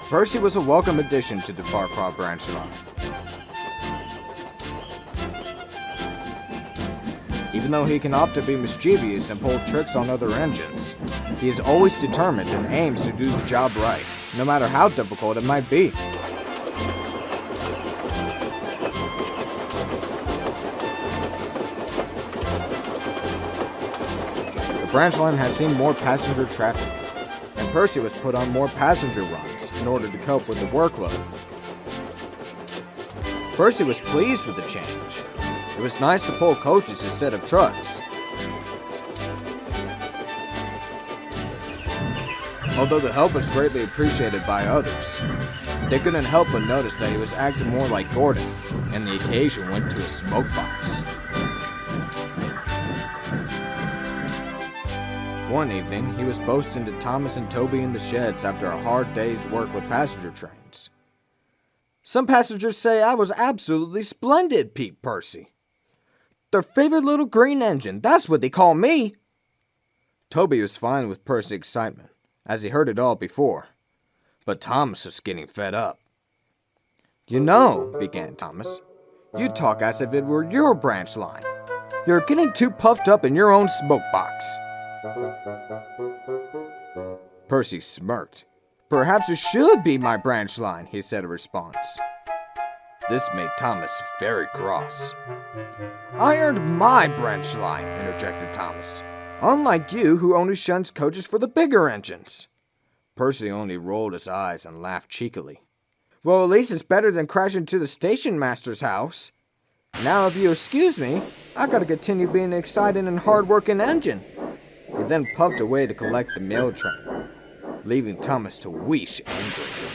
Percy was a welcome addition to the Farquhar branch line. Even though he can often be mischievous and pull tricks on other engines, he is always determined and aims to do the job right, no matter how difficult it might be. The branch line has seen more passenger traffic, and Percy was put on more passenger runs in order to cope with the workload. Percy was pleased with the change. It was nice to pull coaches instead of trucks. Although the help was greatly appreciated by others, they couldn't help but notice that he was acting more like Gordon, and the occasion went to his smoke box. One evening, he was boasting to Thomas and Toby in the sheds after a hard day's work with passenger trains. "Some passengers say I was absolutely splendid," peeped Percy. "Their favorite little green engine, that's what they call me." Toby was fine with Percy's excitement, as he heard it all before. But Thomas was getting fed up. "You know," began Thomas, "you talk as if it were your branch line. You're getting too puffed up in your own smoke box." Percy smirked. "Perhaps it should be my branch line," he said in response. This made Thomas very cross. "I earned my branch line," interjected Thomas. "Unlike you, who only shuns coaches for the bigger engines." Percy only rolled his eyes and laughed cheekily. "Well, at least it's better than crashing to the station master's house. Now, if you excuse me, I gotta continue being an exciting and hard-working engine." He then puffed away to collect the mail train, leaving Thomas to wheesh angrily.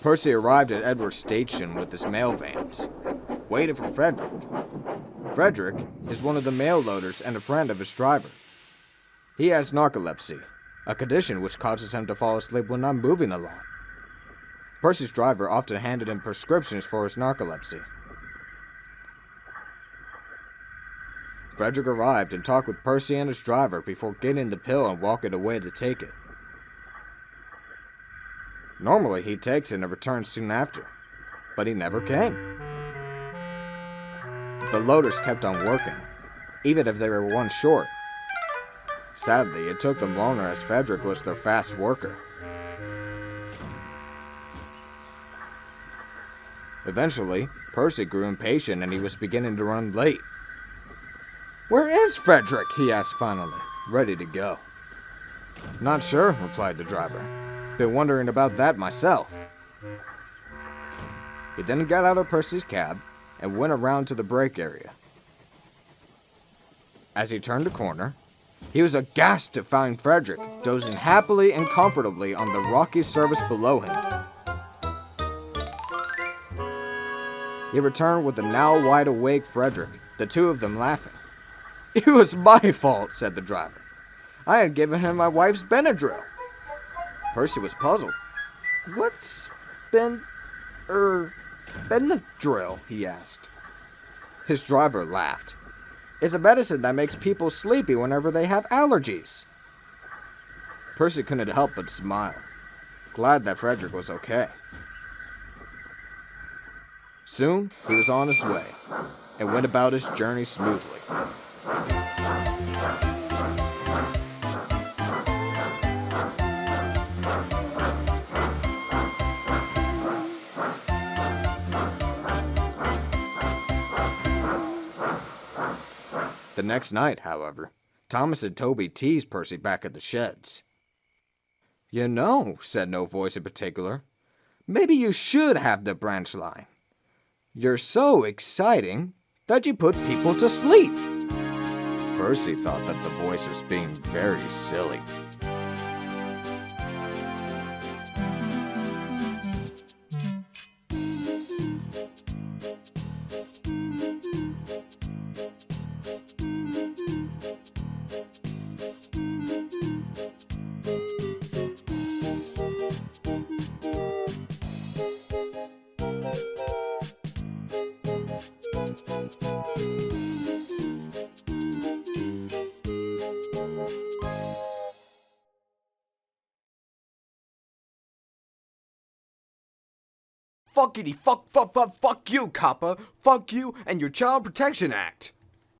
Percy arrived at Edward's station with his mail vans, waiting for Frederick. Frederick is one of the mail loaders and a friend of his driver. He has narcolepsy, a condition which causes him to fall asleep when not moving a lot. Percy's driver often handed him prescriptions for his narcolepsy. Frederick arrived and talked with Percy and his driver before getting the pill and walking away to take it. Normally he takes it and returns soon after, but he never came. The loaders kept on working, even if they were one short. Sadly, it took them longer as Frederick was their fast worker. Eventually, Percy grew impatient and he was beginning to run late. "Where is Frederick?" he asked finally, ready to go. "Not sure," replied the driver. "Been wondering about that myself." He then got out of Percy's cab and went around to the brake area. As he turned a corner, he was aghast to find Frederick dozing happily and comfortably on the rocky surface below him. He returned with the now wide-awake Frederick, the two of them laughing. "It was my fault," said the driver. "I had given him my wife's Benadryl." Percy was puzzled. "What's Benadryl?" he asked. His driver laughed. "It's a medicine that makes people sleepy whenever they have allergies." Percy couldn't help but smile, glad that Frederick was okay. Soon, he was on his way, and went about his journey smoothly. The next night, however, Thomas and Toby teased Percy back at the sheds. "You know," said no voice in particular, "maybe you should have the branch line. You're so exciting that you put people to sleep." Percy thought that the voice was being very silly. Fuckity fuck you, copper. Fuck you and your Child Protection Act.